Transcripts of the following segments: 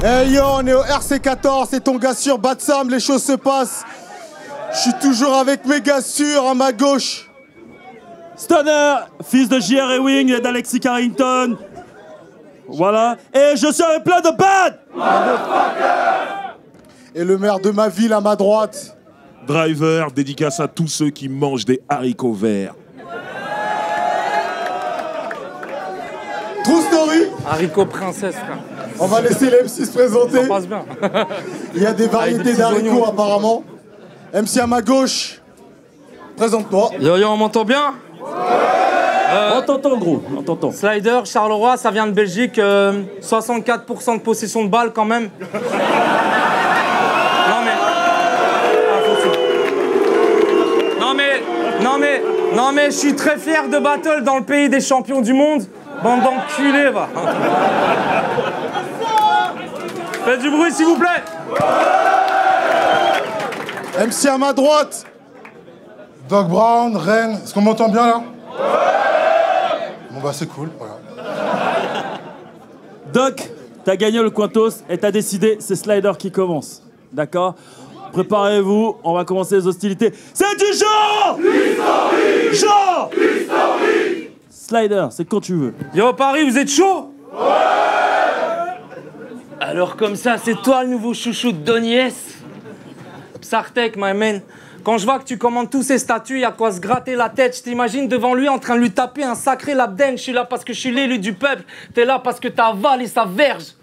Hey yo, on est au RC14, c'est ton gars sûr, Batsam, les choses se passent. Je suis toujours avec mes gars sûrs à ma gauche. Stunner, fils de J.R. Ewing et d'Alexis Carrington. Voilà. Et je suis avec plein de bad. Et le maire de ma ville à ma droite. Driver, dédicace à tous ceux qui mangent des haricots verts. True story. Haricot princesse, frère. On va laisser les MC se présenter. Ça passe bien. Il y a des variétés d'haricots apparemment. MC à ma gauche, présente-toi. Yo yo, on m'entend bien? On t'entend gros, on t'entend. Slider, Charleroi, ça vient de Belgique. 64% de possession de balle quand même. Non mais, je suis très fier de battle dans le pays des champions du monde. Bande d'enculés, va. Faites du bruit, s'il vous plaît. MC à ma droite. Doc Brown, Rennes, est-ce qu'on m'entend bien là? Bon bah c'est cool, voilà. Doc, t'as gagné le Quintos et t'as décidé, c'est Slider qui commence. D'accord? Préparez-vous, on va commencer les hostilités. C'est du genre! L'histoire! Genre! L'histoire! Slider, c'est quand tu veux. Yo, Paris, vous êtes chaud? Ouais! Alors comme ça, c'est toi le nouveau chouchou de Donies? Psartek, my man. Quand je vois que tu commandes tous ces statuts, y a quoi se gratter la tête. Je t'imagine devant lui en train de lui taper un sacré labden. Je suis là parce que je suis l'élu du peuple. T'es là parce que t'as avalé sa verge.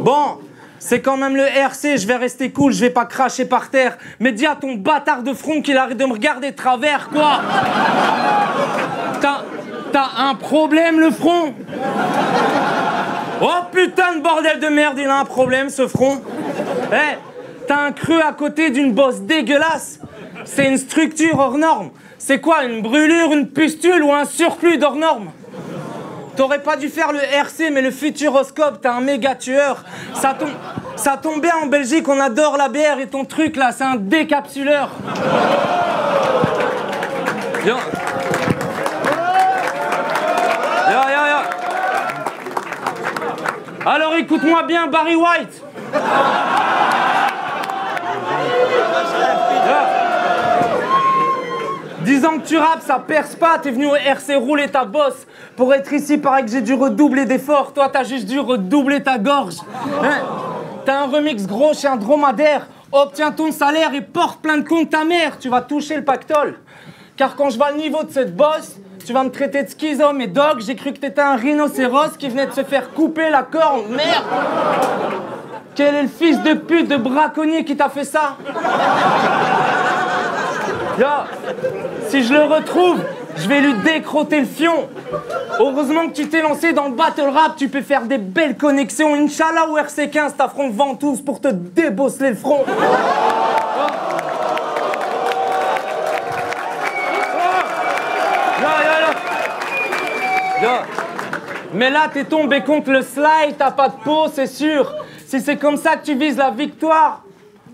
Bon, c'est quand même le RC, je vais rester cool, je vais pas cracher par terre. Mais dis à ton bâtard de front qu'il arrête de me regarder de travers, quoi. T'as un problème, le front? Oh putain de bordel de merde, il a un problème, ce front. Eh, t'as un creux à côté d'une bosse dégueulasse. C'est une structure hors norme. C'est quoi, une brûlure, une pustule ou un surplus hors norme? T'aurais pas dû faire le RC, mais le futuroscope, t'es un méga tueur. Ça tombe bien, en Belgique, on adore la bière et ton truc, là, c'est un décapsuleur. Yo. Alors écoute-moi bien, Barry White. 10 ans que tu rappes, ça perce pas. T'es venu au RC rouler ta bosse. Pour être ici, paraît que j'ai dû redoubler d'efforts. Toi, t'as juste dû redoubler ta gorge. Hein? T'as un remix gros chez un dromadaire. Obtiens ton salaire et porte plein de compte ta mère. Tu vas toucher le pactole. Car quand je vois le niveau de cette bosse, tu vas me traiter de schizo. Mais Doc, j'ai cru que t'étais un rhinocéros qui venait de se faire couper la corne. Merde! Quel est le fils de pute de braconnier qui t'a fait ça? Yo, si je le retrouve, je vais lui décroter le fion. Heureusement que tu t'es lancé dans le battle rap, tu peux faire des belles connexions. Inch'Allah au RC15, t'affrontes Ventouse pour te débosseler le front. Yo. Mais là, t'es tombé contre le slide, t'as pas de peau, c'est sûr. Si c'est comme ça que tu vises la victoire,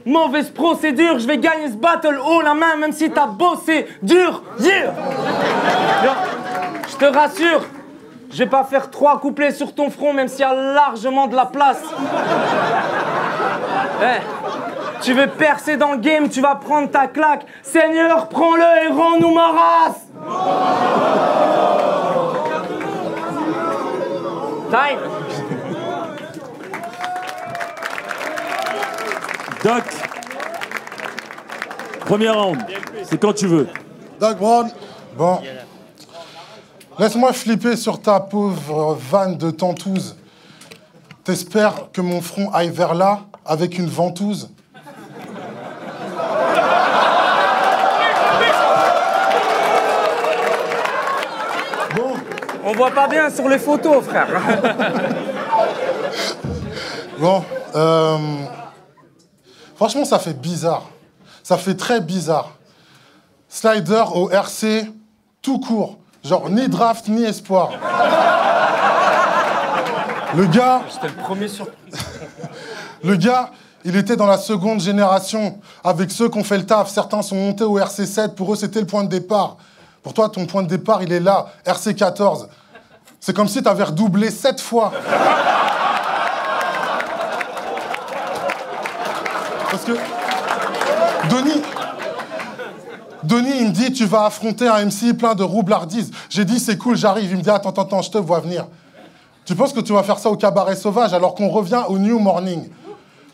mauvaise procédure, je vais gagner ce battle haut la main, même si t'as bossé dur. Yeah. Je te rassure, je vais pas faire 3 couplets sur ton front, même s'il y a largement de la place. Hey, tu veux percer dans le game, tu vas prendre ta claque. Seigneur, prends-le et rends-nous ma race. Time. Doc, premier round, c'est quand tu veux. Doc Brown, bon. Laisse-moi flipper sur ta pauvre vanne de tentouse. T'espères que mon front aille vers là avec une ventouse? Bon. On voit pas bien sur les photos, frère. Bon, franchement, ça fait bizarre. Ça fait très bizarre. Slider au RC, tout court. Genre, ni draft, ni espoir. Le gars... J'étais le premier surpris. Le gars, il était dans la seconde génération. Avec ceux qui ont fait le taf, certains sont montés au RC7. Pour eux, c'était le point de départ. Pour toi, ton point de départ, il est là, RC14. C'est comme si tu avais redoublé 7 fois. Parce que Donny, il me dit, tu vas affronter un MC plein de roublardises. J'ai dit, c'est cool, j'arrive. Il me dit, attends, je te vois venir. Tu penses que tu vas faire ça au cabaret sauvage alors qu'on revient au New Morning?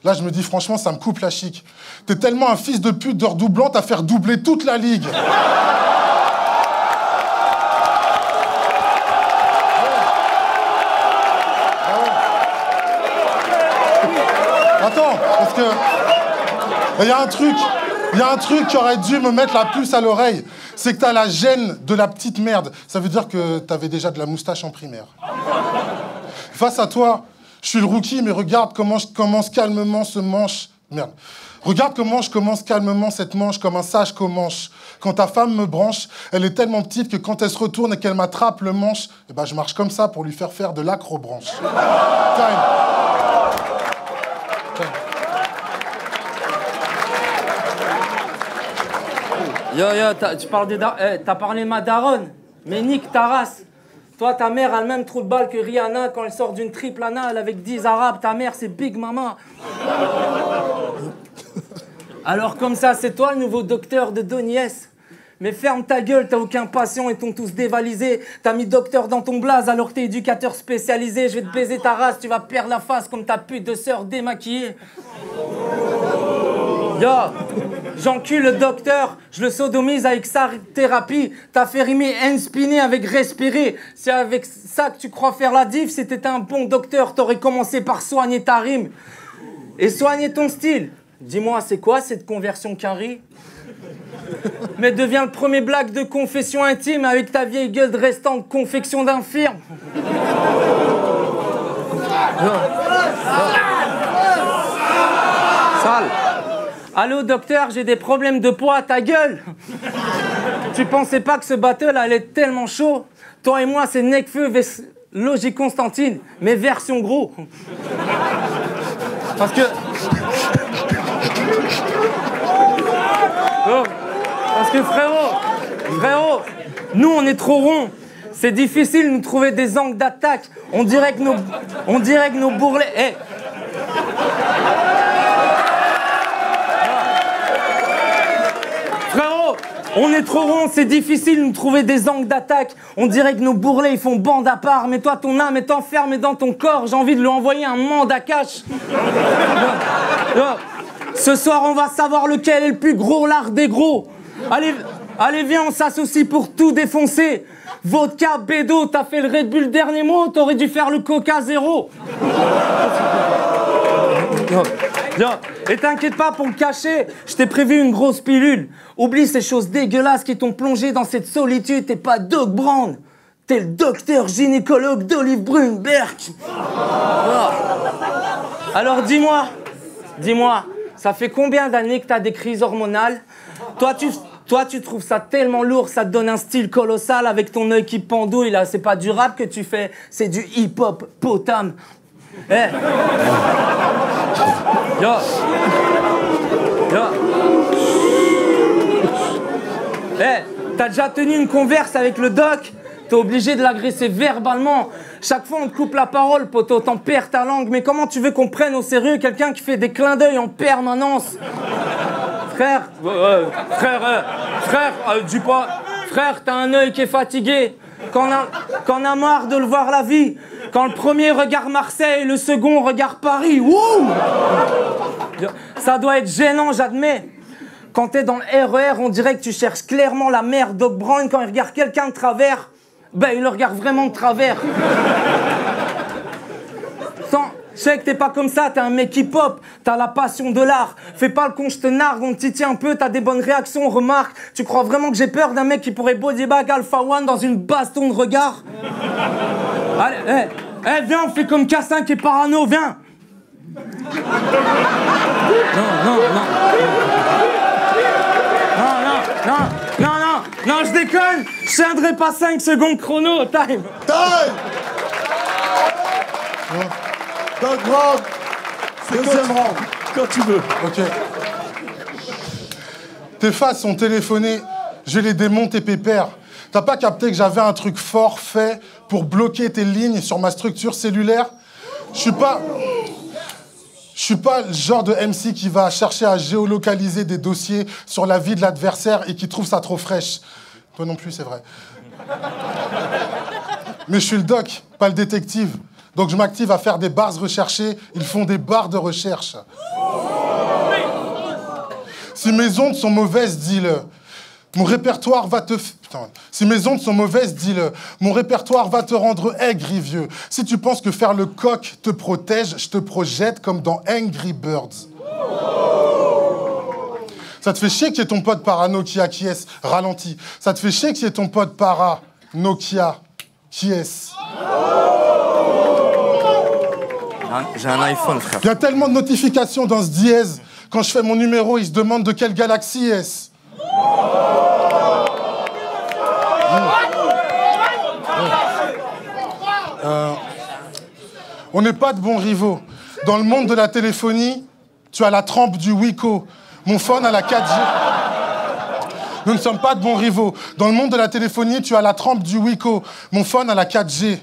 Là, je me dis, franchement, ça me coupe la chic. T'es tellement un fils de pute de redoublante à faire doubler toute la ligue. Attends, parce que il y a un truc qui aurait dû me mettre la puce à l'oreille. C'est que t'as la gêne de la petite merde. Ça veut dire que t'avais déjà de la moustache en primaire. Face à toi, je suis le rookie, mais regarde comment je commence calmement ce manche. Merde. Regarde comment je commence calmement cette manche comme un sage Comanche. Quand ta femme me branche, elle est tellement petite que quand elle se retourne et qu'elle m'attrape le manche, eh ben je marche comme ça pour lui faire de l'acrobranche. Time. Yo, tu parles t'as parlé de ma daronne, mais nique ta race. Toi, ta mère a le même trou de balle que Rihanna quand elle sort d'une triple anale avec 10 arabes. Ta mère, c'est Big Mama. Alors comme ça, c'est toi le nouveau docteur de Donny S. Mais ferme ta gueule, t'as aucun patient et t'ont tous dévalisé. T'as mis docteur dans ton blaze alors que t'es éducateur spécialisé. Je vais te baiser ta race, tu vas perdre la face comme ta pute de sœur démaquillée. Yo, j'encule le docteur, je le sodomise avec sa thérapie. T'as fait rimer inspiner avec respirer. C'est avec ça que tu crois faire la diff. Si t'étais un bon docteur, t'aurais commencé par soigner ta rime. Et soigner ton style. Dis-moi, c'est quoi cette conversion qu'un riz? Mais deviens le premier blague de confession intime avec ta vieille gueule de restant de confection d'infirme. Sale. Allô docteur, j'ai des problèmes de poids, ta gueule. Tu pensais pas que ce battle allait être tellement chaud? Toi et moi, c'est Necfeu Logique Constantine, mais version gros. Parce que... Oh. Parce que frérot, nous on est trop ronds. C'est difficile de nous trouver des angles d'attaque. On dirait que nos bourrelets... Hey. Frérot, on est trop ronds, c'est difficile de nous trouver des angles d'attaque. On dirait que nos bourrelets ils font bande à part. Mais toi ton âme est enfermée dans ton corps. J'ai envie de lui envoyer un mandat cash. Ce soir on va savoir lequel est le plus gros lard des gros. Allez, viens, on s'associe pour tout défoncer. Vodka, bédo, t'as fait le Red Bull dernier mot, t'aurais dû faire le Coca zéro. Et t'inquiète pas pour le cacher, je t'ai prévu une grosse pilule. Oublie ces choses dégueulasses qui t'ont plongé dans cette solitude, t'es pas Doc Brown. T'es le docteur gynécologue d'Olive Brunberg. Alors dis-moi, ça fait combien d'années que t'as des crises hormonales? Toi, tu trouves ça tellement lourd, ça te donne un style colossal avec ton œil qui pendouille, là. C'est pas du rap que tu fais, c'est du hip-hop potam. Eh. Yo. Eh, t'as déjà tenu une converse avec le doc? T'es obligé de l'agresser verbalement. Chaque fois, on te coupe la parole, poto, t'en perds ta langue. Mais comment tu veux qu'on prenne au sérieux quelqu'un qui fait des clins d'œil en permanence? Frère, dis pas. Frère, t'as un œil qui est fatigué. Quand on a marre de le voir la vie. Quand le premier regarde Marseille, le second regarde Paris. Wouh! Ça doit être gênant, j'admets. Quand t'es dans le RER, on dirait que tu cherches clairement la mère Doc Brown. Quand il regarde quelqu'un de travers, ben il le regarde vraiment de travers. Je sais que t'es pas comme ça, t'es un mec hip-hop, t'as la passion de l'art. Fais pas le con, je te nargue, on te titille un peu, t'as des bonnes réactions, remarque. Tu crois vraiment que j'ai peur d'un mec qui pourrait bodybag Alpha One dans une baston de regard? Allez, viens, on fait comme K5 et Parano, viens. Non, je déconne, je tiendrai pas 5 secondes chrono, time. Doc Brown, deuxième round. Quand tu veux. Ok. Tes faces sont téléphonées, je les démonte et pépère. T'as pas capté que j'avais un truc fort fait pour bloquer tes lignes sur ma structure cellulaire? Je Je suis pas le genre de MC qui va chercher à géolocaliser des dossiers sur la vie de l'adversaire et qui trouve ça trop fraîche. Toi non plus, c'est vrai. Mais je suis le doc, pas le détective. Donc je m'active à faire des bars recherchés. Ils font des bars de recherche. Si mes ondes sont mauvaises, dis-le. Mon répertoire va te... Putain. Si mes ondes sont mauvaises, dis-le. Mon répertoire va te rendre aigri, vieux. Si tu penses que faire le coq te protège, je te projette comme dans Angry Birds. Ça te fait chier qu'il y ait ton pote para Nokia qui est ralenti. Ça te fait chier qu'il y ait ton pote para Nokia qui est... J'ai un iPhone, frère. Il y a tellement de notifications dans ce dièse. Quand je fais mon numéro, il se demande de quelle galaxie est-ce. On n'est pas de bons rivaux. Dans le monde de la téléphonie, tu as la trempe du Wiko. Mon phone a la 4G. Nous ne sommes pas de bons rivaux. Dans le monde de la téléphonie, tu as la trempe du Wiko. Mon phone a la 4G.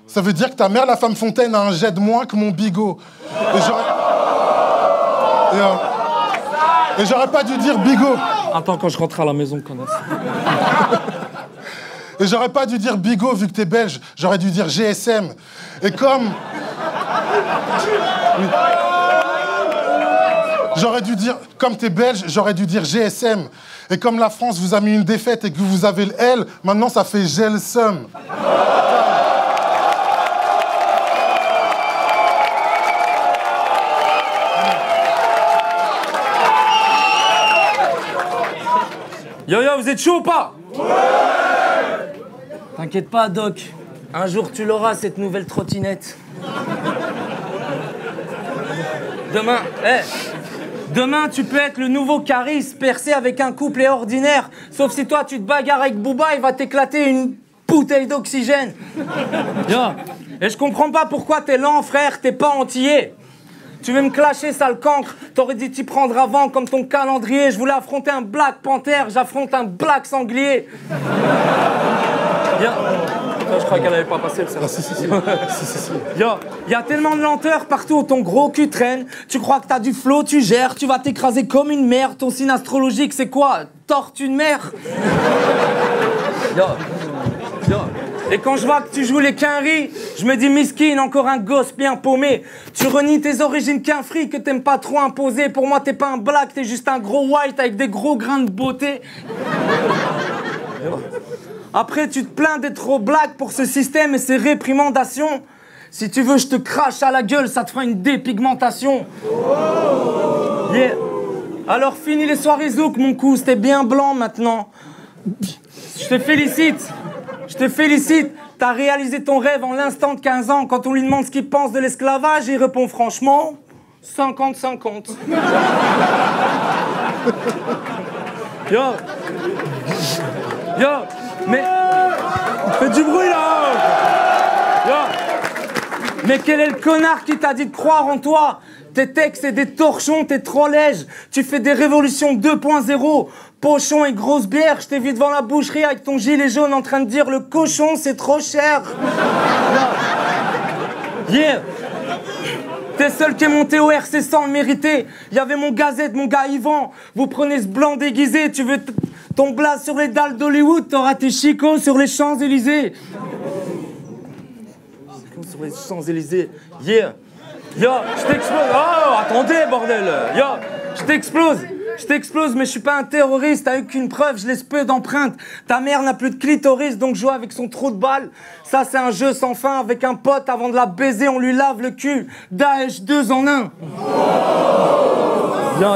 Ça veut dire que ta mère, la femme Fontaine, a un jet de moins que mon bigot. Et j'aurais pas dû dire bigot. Attends, quand je rentre à la maison, connasse. Et j'aurais pas dû dire bigot vu que t'es belge. J'aurais dû dire GSM. Et comme... Oui. J'aurais dû dire... Comme t'es belge, j'aurais dû dire GSM. Et comme la France vous a mis une défaite et que vous avez le L, maintenant ça fait GELSUM. Yo, vous êtes chaud ou pas? Ouais. T'inquiète pas, Doc. Un jour, tu l'auras, cette nouvelle trottinette. Demain, tu peux être le nouveau Caris, percé avec un couplet ordinaire. Sauf si toi, tu te bagarres avec Booba, il va t'éclater une bouteille d'oxygène. Yo. Et je comprends pas pourquoi t'es lent, frère, t'es pas antillais. Tu veux me clasher, sale cancre? T'aurais dû t'y prendre avant, comme ton calendrier. Je voulais affronter un Black Panther, j'affronte un Black Sanglier. Je crois qu'elle avait pas passé le cerveau. Yo, y a tellement de lenteur partout où ton gros cul traîne. Tu crois que t'as du flow, tu gères, tu vas t'écraser comme une merde. Ton signe astrologique, c'est quoi? Tortue de mer? Yo. Et quand je vois que tu joues les quinries, je me dis miskin, encore un gosse bien paumé. Tu renies tes origines qu'un fric que t'aimes pas trop imposer. Pour moi, t'es pas un black, t'es juste un gros white avec des gros grains de beauté. Après, tu te plains d'être trop black pour ce système et ses réprimandations. Si tu veux, je te crache à la gueule, ça te fera une dépigmentation. Yeah. Alors, fini les soirées zouk, mon cou, c'était bien blanc maintenant. Je te félicite. T'as réalisé ton rêve en l'instant de 15 ans. Quand on lui demande ce qu'il pense de l'esclavage, il répond franchement 50-50. Yo, mais... Fais du bruit là. Yo. Mais quel est le connard qui t'a dit de croire en toi? Tes textes, c'est des torchons, t'es trop léger. Tu fais des révolutions 2.0. Pochon et grosse bière, je t'ai vu devant la boucherie avec ton gilet jaune en train de dire le cochon c'est trop cher. Yeah. T'es seul qui est monté au RC sans le mériter. Il y avait mon Gazette, mon gars Yvan. Vous prenez ce blanc déguisé, tu veux ton blaze sur les dalles d'Hollywood, t'auras tes chicots sur les Champs-Élysées. Sur les Champs-Élysées, yeah. Yo, je t'explose. Oh, attendez, bordel. Yo, je t'explose, mais je suis pas un terroriste. T'as eu qu'une preuve, je laisse peu d'empreintes. Ta mère n'a plus de clitoris, donc joue avec son trou de balle. Ça, c'est un jeu sans fin. Avec un pote, avant de la baiser, on lui lave le cul. Daesh 2 en 1. Yo.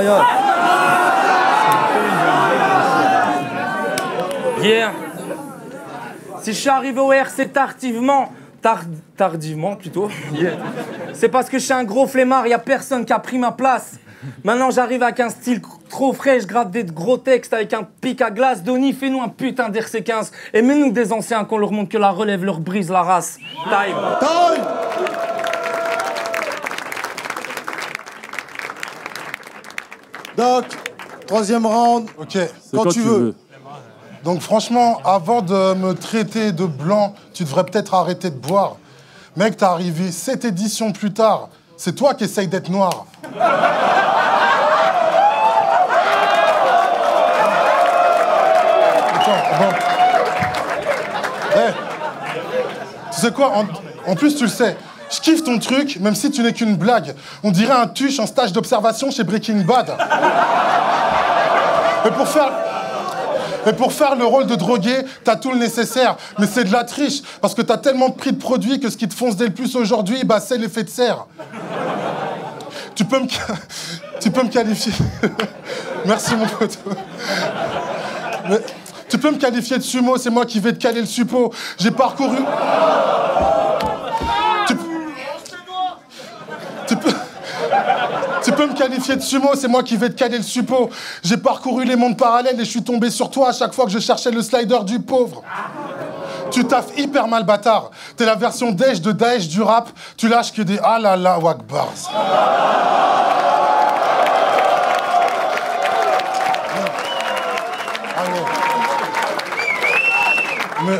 Yeah. Si je suis arrivé au RC tardivement plutôt. Yeah. C'est parce que je suis un gros flemmard, y a personne qui a pris ma place. Maintenant j'arrive avec un style trop frais, je gratte des gros textes avec un pic à glace. Donny, fais-nous un putain d'RC15 et mets-nous des anciens qu'on leur montre que la relève leur brise la race. Time. Doc, troisième round. Ok, Quand tu veux. Donc franchement, avant de me traiter de blanc, tu devrais peut-être arrêter de boire. Mec, t'es arrivé 7 éditions plus tard. C'est toi qui essaye d'être noir. Attends, bon. Hey. Tu sais quoi, en plus, tu le sais. Je kiffe ton truc, même si tu n'es qu'une blague. On dirait un tuche en stage d'observation chez Breaking Bad. Et pour faire le rôle de drogué, t'as tout le nécessaire. Mais c'est de la triche, parce que t'as tellement pris de produits que ce qui te fonce dès le plus aujourd'hui, bah, c'est l'effet de serre. Tu peux me qualifier... Merci, mon pote. Mais... Tu peux me qualifier de sumo, c'est moi qui vais te caler le suppo. J'ai parcouru... Tu peux me qualifier de sumo, c'est moi qui vais te caler le suppo. J'ai parcouru les mondes parallèles et je suis tombé sur toi à chaque fois que je cherchais le slider du pauvre. Tu taffes hyper mal, bâtard. T'es la version Daesh de Daesh du rap. Tu lâches que des ah là là wakbars. Mais...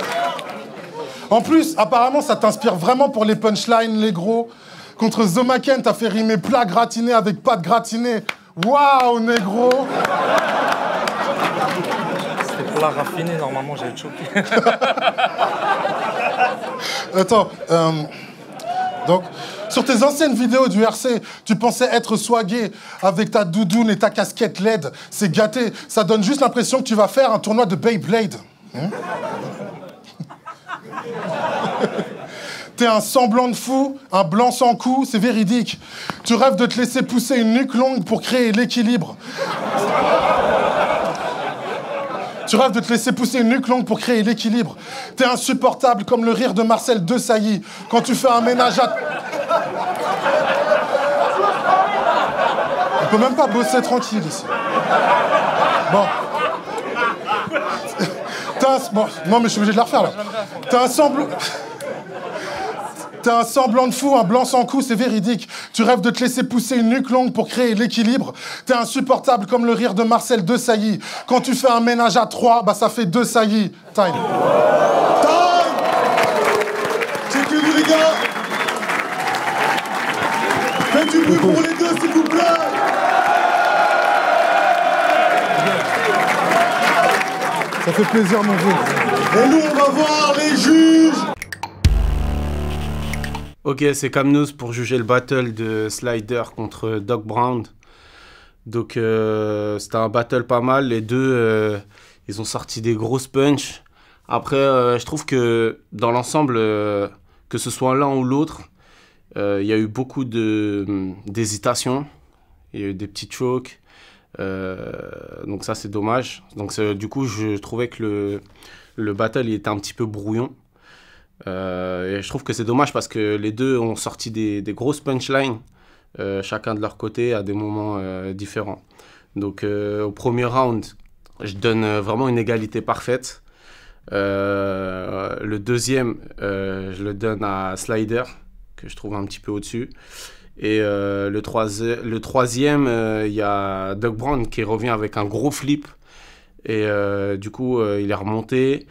En plus, apparemment, ça t'inspire vraiment pour les punchlines, les gros. Contre Zomaken, t'as fait rimer plat gratiné avec pâte gratinée. Waouh, négro. C'était plat raffiné, normalement, j'allais te choquer. Attends, donc, sur tes anciennes vidéos du RC, tu pensais être swagué avec ta doudoune et ta casquette LED. C'est gâté, ça donne juste l'impression que tu vas faire un tournoi de Beyblade. T'es un semblant de fou, un blanc sans cou, c'est véridique. Tu rêves de te laisser pousser une nuque longue pour créer l'équilibre. Tu rêves de te laisser pousser une nuque longue pour créer l'équilibre. T'es insupportable comme le rire de Marcel Desailly quand tu fais un ménage à... On peut même pas bosser tranquille ici. Bon. Bon. Non mais je suis obligé de la refaire là. T'es un semblant de fou, un blanc sans cou, c'est véridique. Tu rêves de te laisser pousser une nuque longue pour créer l'équilibre. T'es insupportable comme le rire de Marcel Desailly. Quand tu fais un ménage à 3, bah ça fait 2 saillies. Time. Time. C'est que les gars. Faites du bruit pour les deux, s'il vous plaît. Ça fait plaisir, mon vieux. Et nous, on va voir les juges. Ok, c'est Camnous pour juger le battle de Slider contre Doc Brown. Donc, c'était un battle pas mal. Les deux, ils ont sorti des grosses punch. Après, je trouve que dans l'ensemble, que ce soit l'un ou l'autre, il y a eu beaucoup d'hésitation. Il y a eu des petits chokes. Donc ça, c'est dommage. Donc, du coup, je trouvais que le battle il était un petit peu brouillon. Et je trouve que c'est dommage parce que les deux ont sorti des grosses punchlines, chacun de leur côté à des moments différents. Donc au premier round, je donne vraiment une égalité parfaite. Le deuxième, je le donne à Slider, que je trouve un petit peu au-dessus. Et le troisième, il y a Doc Brown qui revient avec un gros flip. Et du coup, il est remonté.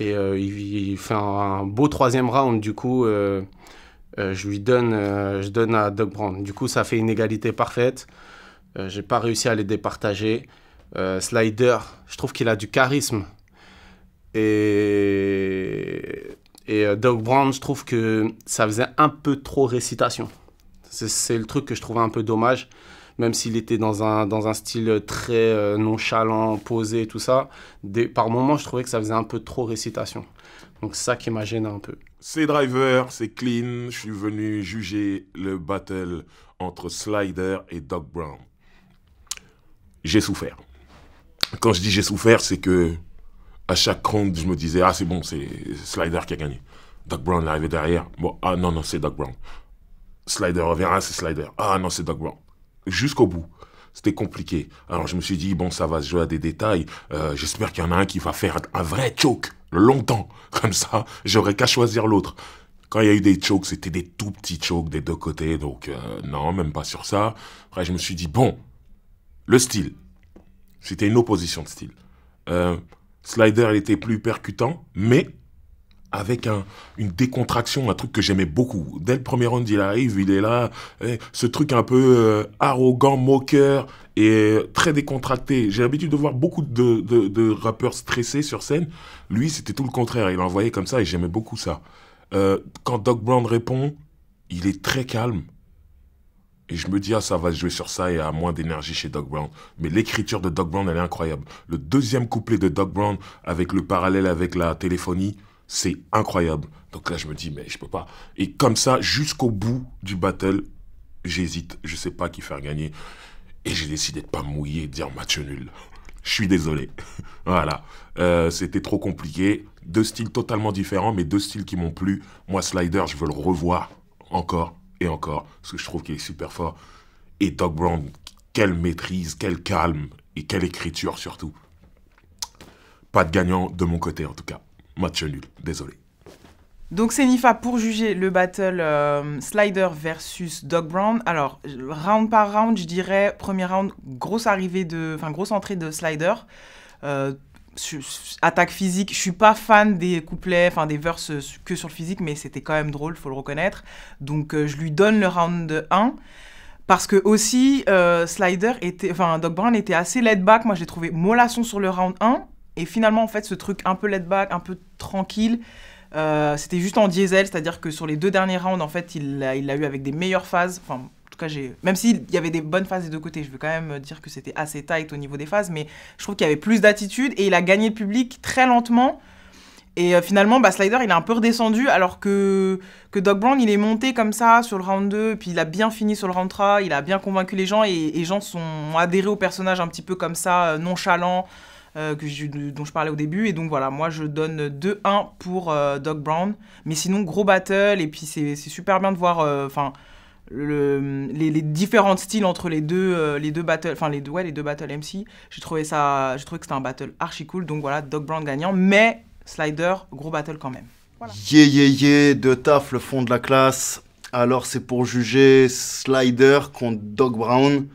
Et il fait un beau troisième round, du coup, je donne à Doc Brown. Du coup, ça fait une égalité parfaite. J'ai pas réussi à les départager. Slider, je trouve qu'il a du charisme. Et Doc Brown, je trouve que ça faisait un peu trop récitation. C'est le truc que je trouvais un peu dommage. Même s'il était dans un style très nonchalant, posé, tout ça, par moments, je trouvais que ça faisait un peu trop récitation. Donc c'est ça qui m'a gêné un peu. C'est Driver, c'est clean. Je suis venu juger le battle entre Slider et Doc Brown. J'ai souffert. Quand je dis j'ai souffert, c'est que à chaque round, je me disais, ah c'est bon, c'est Slider qui a gagné. Doc Brown est arrivé derrière. Bon, ah non, c'est Doc Brown. Slider revient, ah c'est Slider. Ah non, c'est Doc Brown. Jusqu'au bout. C'était compliqué. Alors je me suis dit, bon, ça va se jouer à des détails. J'espère qu'il y en a un qui va faire un vrai choke, longtemps. Comme ça, j'aurais qu'à choisir l'autre. Quand il y a eu des chokes, c'était des tout petits chokes des deux côtés. Donc non, même pas sur ça. Après, je me suis dit, bon, le style. C'était une opposition de style. Slider, il était plus percutant, mais avec une décontraction, un truc que j'aimais beaucoup. Dès le premier round, il arrive, il est là, ce truc un peu arrogant, moqueur et très décontracté. J'ai l'habitude de voir beaucoup de rappeurs stressés sur scène. Lui, c'était tout le contraire. Il envoyait comme ça et j'aimais beaucoup ça. Quand Doc Brown répond, il est très calme. Et je me dis, ah, ça va jouer sur ça et à moins d'énergie chez Doc Brown. Mais l'écriture de Doc Brown, elle est incroyable. Le deuxième couplet de Doc Brown, avec le parallèle avec la téléphonie, c'est incroyable. Donc là, je me dis, mais je peux pas. Et comme ça, jusqu'au bout du battle, j'hésite. Je sais pas qui faire gagner. Et j'ai décidé de pas me mouiller et de dire match nul. Je suis désolé. Voilà. C'était trop compliqué. Deux styles totalement différents, mais deux styles qui m'ont plu. Moi, Slider, je veux le revoir encore et encore, parce que je trouve qu'il est super fort. Et Doc Brown, quelle maîtrise, quel calme et quelle écriture surtout. Pas de gagnant de mon côté en tout cas. Match nul, désolé. Donc c'est Nifa pour juger le battle Slider versus Doc Brown. Alors, round par round, je dirais, premier round, grosse entrée de Slider. Attaque physique, je suis pas fan des couplets, enfin des verses que sur le physique, mais c'était quand même drôle, faut le reconnaître. Donc je lui donne le round 1. Parce que aussi, Doc Brown était assez laid back. Moi, je l'ai trouvé mollasson sur le round 1. Et finalement, en fait, ce truc un peu laid back, un peu tranquille, c'était juste en diesel. C'est-à-dire que sur les 2 derniers rounds, en fait, il l'a eu avec des meilleures phases. Enfin, en tout cas, même s'il y avait des bonnes phases des deux côtés, je veux quand même dire que c'était assez tight au niveau des phases. Mais je trouve qu'il y avait plus d'attitude. Et il a gagné le public très lentement. Et finalement, Slider, il est un peu redescendu, alors que Doc Brown, il est monté comme ça sur le round 2, puis il a bien fini sur le round 3, il a bien convaincu les gens, et les gens ont adhéré au personnage un petit peu comme ça, nonchalant, dont je parlais au début. Et donc voilà, moi je donne 2-1 pour Doc Brown. Mais sinon, gros battle, et puis c'est super bien de voir les différents styles entre les deux battles, enfin les deux battles MC. J'ai trouvé que c'était un battle archi cool, donc voilà, Doc Brown gagnant, mais Slider, gros battle quand même. Voilà. De taf, le fond de la classe. Alors c'est pour juger Slider contre Doc Brown.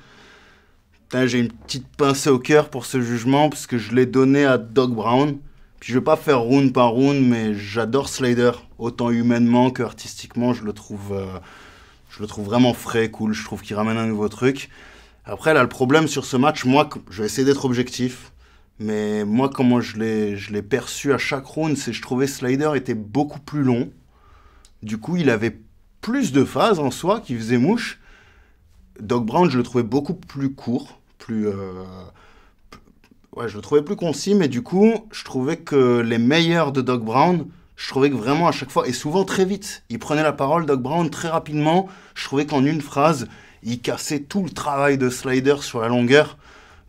Putain, j'ai une petite pincée au cœur pour ce jugement, parce que je l'ai donné à Doc Brown. Puis je vais pas faire round par round, mais j'adore Slider. Autant humainement que artistiquement, je le trouve vraiment frais, cool. Je trouve qu'il ramène un nouveau truc. Après, là, le problème sur ce match, moi, je vais essayer d'être objectif. Mais moi, comment je l'ai perçu à chaque round, c'est que je trouvais Slider était beaucoup plus long. Du coup, il avait plus de phases en soi qui faisaient mouche. Doc Brown, je le trouvais beaucoup plus court, je le trouvais plus concis, mais du coup, je trouvais que les meilleurs de Doc Brown, je trouvais que vraiment à chaque fois, et souvent très vite, il prenait la parole, Doc Brown, très rapidement. Je trouvais qu'en une phrase, il cassait tout le travail de Slider sur la longueur.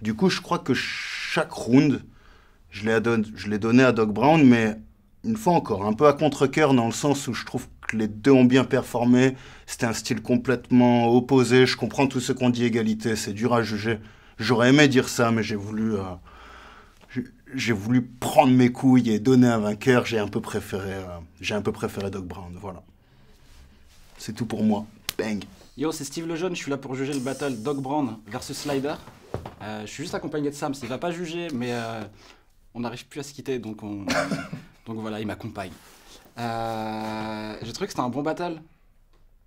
Du coup, je crois que chaque round, je l'ai donné à Doc Brown, mais une fois encore, un peu à contre-cœur, dans le sens où je trouve que les deux ont bien performé. C'était un style complètement opposé. Je comprends tous ceux qui ont dit égalité, c'est dur à juger. J'aurais aimé dire ça, mais j'ai voulu prendre mes couilles et donner un vainqueur. J'ai un peu préféré Doc Brown, voilà. C'est tout pour moi. Bang. Yo, c'est Steve Lejeune, je suis là pour juger le battle Doc Brown versus Slider. Je suis juste accompagné de Sam, il va pas juger, mais on n'arrive plus à se quitter, donc voilà, il m'accompagne. J'ai trouvé que c'était un bon battle.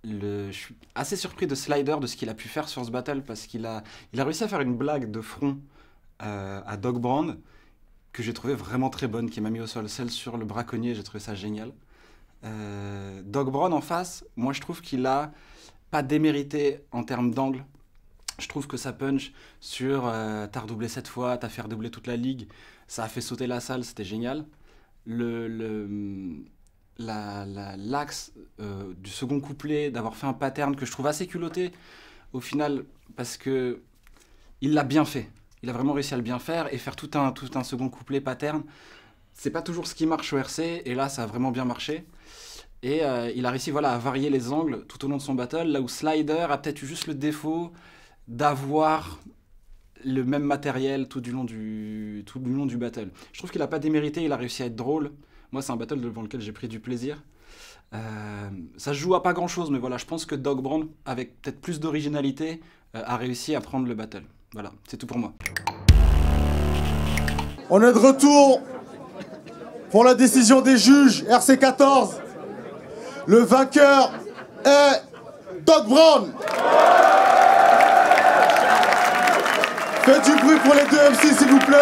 Je suis assez surpris de Slider, de ce qu'il a pu faire sur ce battle, parce qu'il a réussi à faire une blague de front à Doc Brown, que j'ai trouvé vraiment très bonne, qui m'a mis au sol. Celle sur le braconnier, j'ai trouvé ça génial. Doc Brown en face, moi je trouve qu'il a pas démérité en termes d'angle. Je trouve que ça punch sur t'as redoublé 7 fois, t'as fait redoubler toute la ligue, ça a fait sauter la salle, c'était génial. L'axe du second couplet, d'avoir fait un pattern que je trouve assez culotté au final, parce que il l'a bien fait. Il a vraiment réussi à le bien faire et faire tout un second couplet pattern. C'est pas toujours ce qui marche au RC, et là ça a vraiment bien marché. Et il a réussi à varier les angles tout au long de son battle, là où Slider a peut-être eu juste le défaut d'avoir le même matériel tout du long du battle. Je trouve qu'il n'a pas démérité, il a réussi à être drôle. Moi, c'est un battle devant lequel j'ai pris du plaisir. Ça se joue à pas grand-chose, mais voilà, je pense que Doc Brown, avec peut-être plus d'originalité, a réussi à prendre le battle. Voilà, c'est tout pour moi. On est de retour pour la décision des juges, RC14. Le vainqueur est Doc Brown. Faites du bruit pour les deux MC, s'il vous plaît.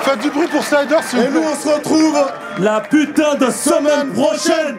Faites du bruit pour Slider, s'il vous Et plaît. nous, on se retrouve La putain de semaine prochaine.